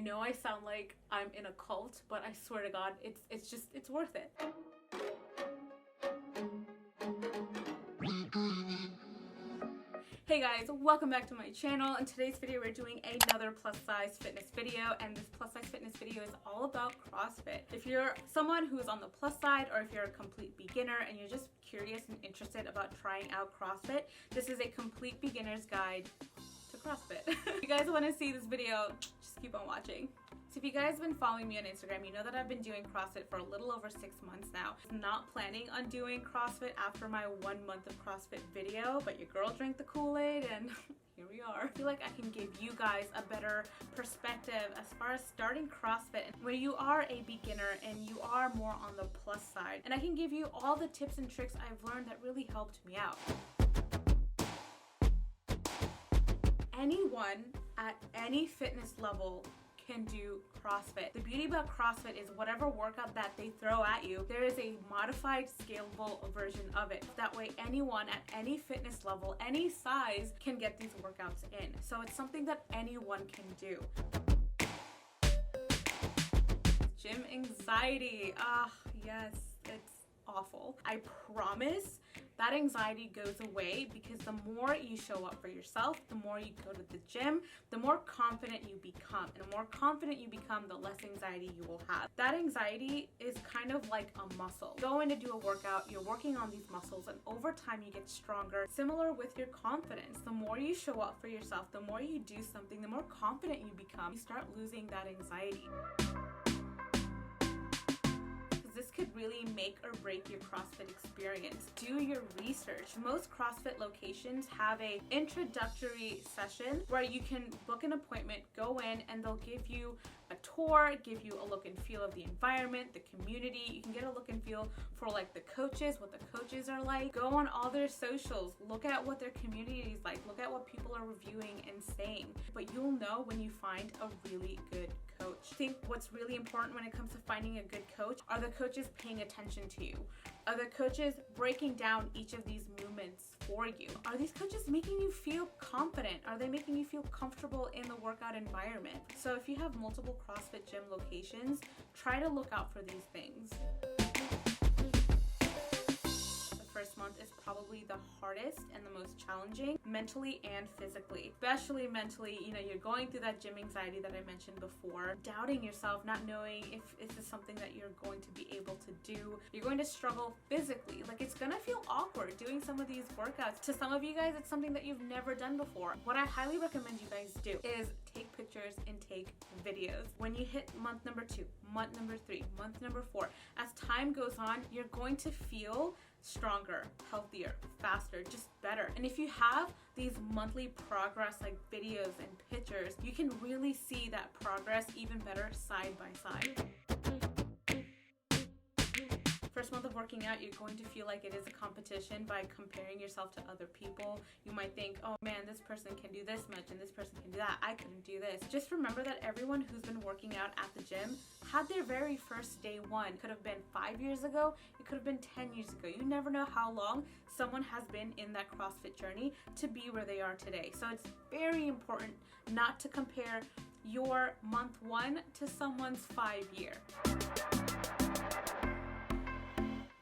know I sound like I'm in a cult, but I swear to God, it's worth it. Hey guys, welcome back to my channel. In today's video, we're doing another plus size fitness video, and this plus size fitness video is all about CrossFit. If you're someone who's on the plus side, or if you're a complete beginner and you're just curious and interested about trying out CrossFit, this is a complete beginner's guide to CrossFit. If you guys want to see this video, just keep on watching. So if you guys have been following me on Instagram, you know that I've been doing CrossFit for a little over 6 months now. I'm not planning on doing CrossFit after my 1 month of CrossFit video, but your girl drank the Kool-Aid and here we are. I feel like I can give you guys a better perspective as far as starting CrossFit when you are a beginner and you are more on the plus side. And I can give you all the tips and tricks I've learned that really helped me out. Anyone at any fitness level can do CrossFit. The beauty about CrossFit is whatever workout that they throw at you, there is a modified, scalable version of it. That way anyone at any fitness level, any size, can get these workouts in. So it's something that anyone can do. Gym anxiety. Yes, it's awful. I promise that anxiety goes away because the more you show up for yourself, the more you go to the gym, the more confident you become. And the more confident you become, the less anxiety you will have. That anxiety is kind of like a muscle. Go in to do a workout, you're working on these muscles, and over time you get stronger. Similar with your confidence. The more you show up for yourself, the more you do something, the more confident you become. You start losing that anxiety. This could really make or break your CrossFit experience. Do your research. Most CrossFit locations have an introductory session where you can book an appointment, go in, and they'll give you a tour, give you a look and feel of the environment, the community. You can get a look and feel for like the coaches, what the coaches are like. Go on all their socials, look at what their community is like, look at what people are reviewing and saying. But you'll know when you find a really good coach. I think what's really important when it comes to finding a good coach are the coaches paying attention to you. Are the coaches breaking down each of these movements for you? Are these coaches making you feel confident? Are they making you feel comfortable in the workout environment? So if you have multiple CrossFit gym locations, try to look out for these things. First month is probably the hardest and the most challenging, mentally and physically. Especially mentally, you're going through that gym anxiety that I mentioned before, doubting yourself, not knowing if this is something that you're going to be able to do. You're going to struggle physically. Like, it's gonna feel awkward doing some of these workouts. To some of you guys, it's something that you've never done before. What I highly recommend you guys do is take pictures and take videos. When you hit month number 2, month number 3, month number 4, as time goes on, you're going to feel stronger, healthier, faster, just better. And if you have these monthly progress like videos and pictures, you can really see that progress even better side by side. First month of working out, you're going to feel like it is a competition by comparing yourself to other people. You might think, oh man, this person can do this much and this person can do that. I couldn't do this. Just remember that everyone who's been working out at the gym had their very first day one. It could have been 5 years ago. It could have been 10 years ago. You never know how long someone has been in that CrossFit journey to be where they are today. So it's very important not to compare your month 1 to someone's 5-year.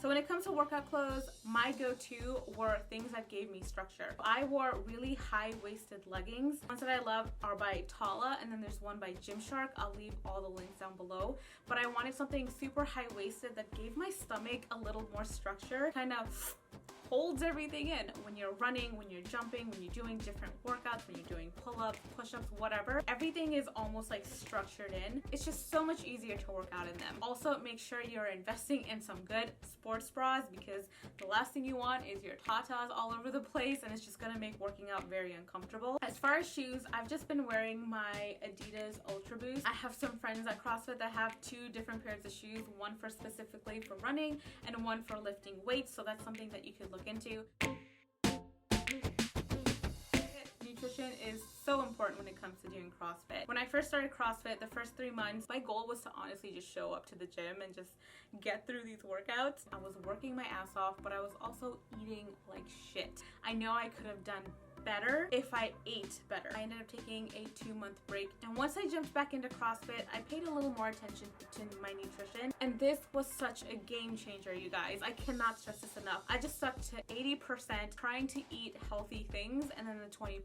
So when it comes to workout clothes, my go-to were things that gave me structure. I wore really high-waisted leggings. Ones that I love are by Tala, and then there's one by Gymshark. I'll leave all the links down below. But I wanted something super high-waisted that gave my stomach a little more structure, kind of holds everything in. When you're running, when you're jumping, when you're doing different workouts, when you're doing pull-ups, push-ups, whatever, everything is almost like structured in. It's just so much easier to work out in them. Also, make sure you're investing in some good sports bras, because the last thing you want is your tatas all over the place, and it's just gonna make working out very uncomfortable. As far as shoes, I've just been wearing my Adidas Ultra Boost. I have some friends at CrossFit that have 2 different pairs of shoes, one for specifically for running and one for lifting weights, so that's something that you could look into. Nutrition is so important when it comes to doing CrossFit. When I first started CrossFit, the first 3 months, my goal was to honestly just show up to the gym and just get through these workouts. I was working my ass off, but I was also eating like shit. I know I could have done better if I ate better. I ended up taking a 2-month break, and once I jumped back into CrossFit, I paid a little more attention to my nutrition, and this was such a game changer, you guys. I cannot stress this enough. I just stuck to 80% trying to eat healthy things, and then the 20%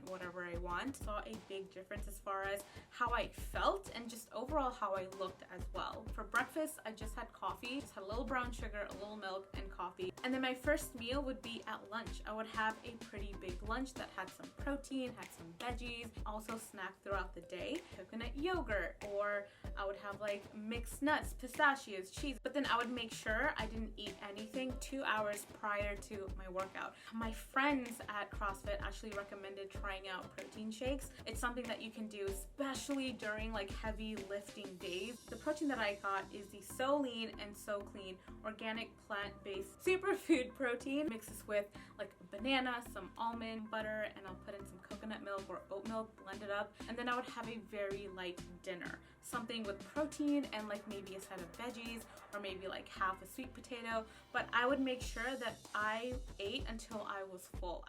whatever I want. Saw a big difference as far as how I felt and just overall how I looked as well. For breakfast, I just had coffee, just had a little brown sugar, a little milk, and coffee. And then my first meal would be at lunch. I would have a pretty big lunch that had some protein, had some veggies, also snack throughout the day, coconut yogurt, or I would have like mixed nuts, pistachios, cheese. But then I would make sure I didn't eat anything 2 hours prior to my workout. My friends at CrossFit actually recommended trying out protein shakes. It's something that you can do, especially during like heavy lifting days. The protein that I got is the So Lean and So Clean organic plant-based superfood protein. Mix this with like a banana, some almond butter, and I'll put in some coconut milk or oat milk, blend it up, and then I would have a very light dinner. Something with protein and like maybe a side of veggies or maybe like half a sweet potato, but I would make sure that I ate until I was full.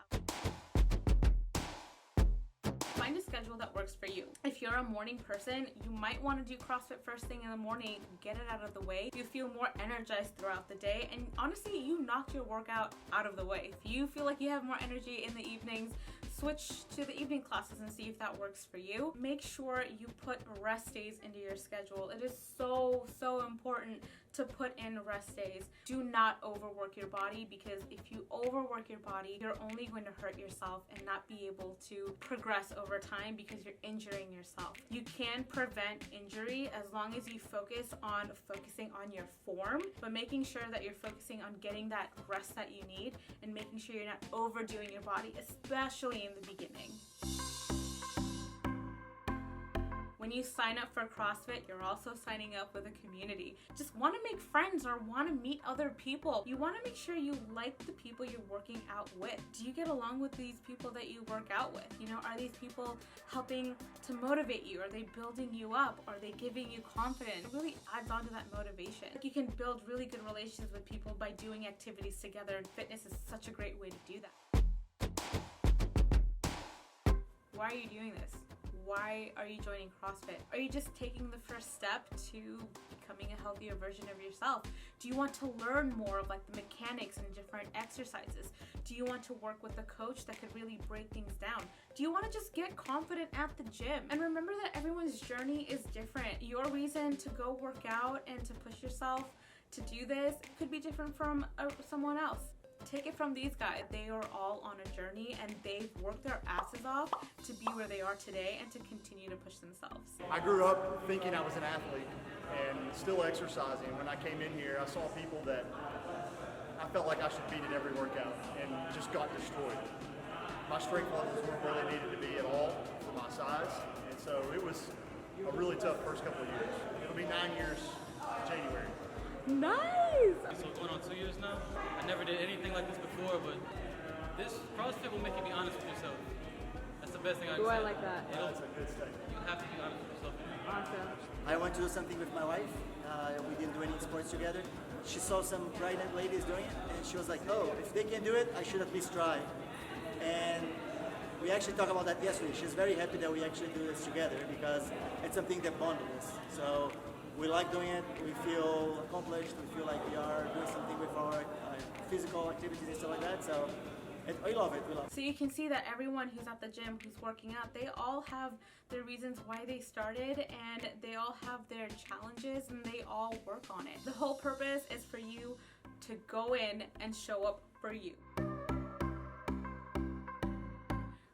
Find a schedule that works for you. If you're a morning person, you might want to do CrossFit first thing in the morning, get it out of the way. You feel more energized throughout the day, and honestly, you knocked your workout out of the way. If you feel like you have more energy in the evenings, switch to the evening classes and see if that works for you. Make sure you put rest days into your schedule. It is so important to put in rest days. Do not overwork your body, because if you overwork your body, you're only going to hurt yourself and not be able to progress over time because you're injuring yourself. You can prevent injury as long as you focusing on your form, but making sure that you're focusing on getting that rest that you need and making sure you're not overdoing your body, especially in the beginning. When you sign up for CrossFit, you're also signing up with a community. Just want to make friends or want to meet other people. You want to make sure you like the people you're working out with. Do you get along with these people that you work out with? You know, are these people helping to motivate you? Are they building you up? Are they giving you confidence? It really adds on to that motivation. You can build really good relationships with people by doing activities together, and fitness is such a great way to do that. Why are you doing this? Why are you joining CrossFit? Are you just taking the first step to becoming a healthier version of yourself? Do you want to learn more of like the mechanics and different exercises? Do you want to work with a coach that could really break things down? Do you want to just get confident at the gym? And remember that everyone's journey is different. Your reason to go work out and to push yourself to do this could be different from someone else. Take it from these guys. They are all on a journey, and they've worked their asses off to be where they are today and to continue to push themselves. I grew up thinking I was an athlete and still exercising. When I came in here, I saw people that I felt like I should beat in every workout and just got destroyed. My strength levels weren't where they needed to be at all for my size, and so it was a really tough first couple of years. It'll be 9 years in January. Nice! So going on 2 years now. I never did anything like this before, but this CrossFit will make you be honest with yourself. That's the best thing I can say. I like that. Yeah, that's a good statement. You have to be honest with yourself. Awesome. I went to do something with my wife. We didn't do any sports together. She saw some pregnant ladies doing it, and she was like, oh, if they can do it, I should at least try. And we actually talked about that yesterday. She's very happy that we actually do this together because it's something that bonded us. So we like doing it, we feel accomplished, we feel like we are doing something with our physical activities and stuff like that. So we love it, we love it. So you can see that everyone who's at the gym, who's working out, they all have their reasons why they started, and they all have their challenges, and they all work on it. The whole purpose is for you to go in and show up for you.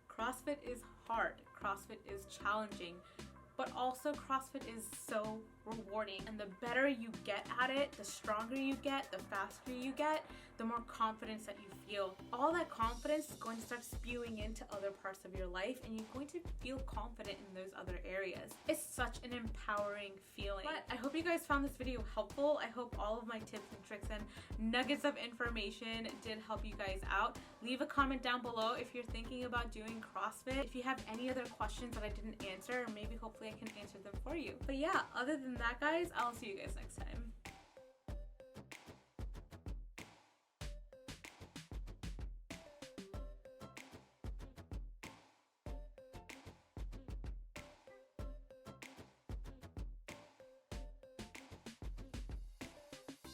CrossFit is hard, CrossFit is challenging, but also CrossFit is so rewarding, and the better you get at it, the stronger you get, the faster you get, the more confidence that you feel. All that confidence is going to start spewing into other parts of your life, and you're going to feel confident in those other areas. It's such an empowering feeling. But I hope you guys found this video helpful. I hope all of my tips and tricks and nuggets of information did help you guys out. Leave a comment down below if you're thinking about doing CrossFit. If you have any other questions that I didn't answer, or maybe hopefully I can answer them for you. But yeah, other than that, guys, I'll see you guys next time.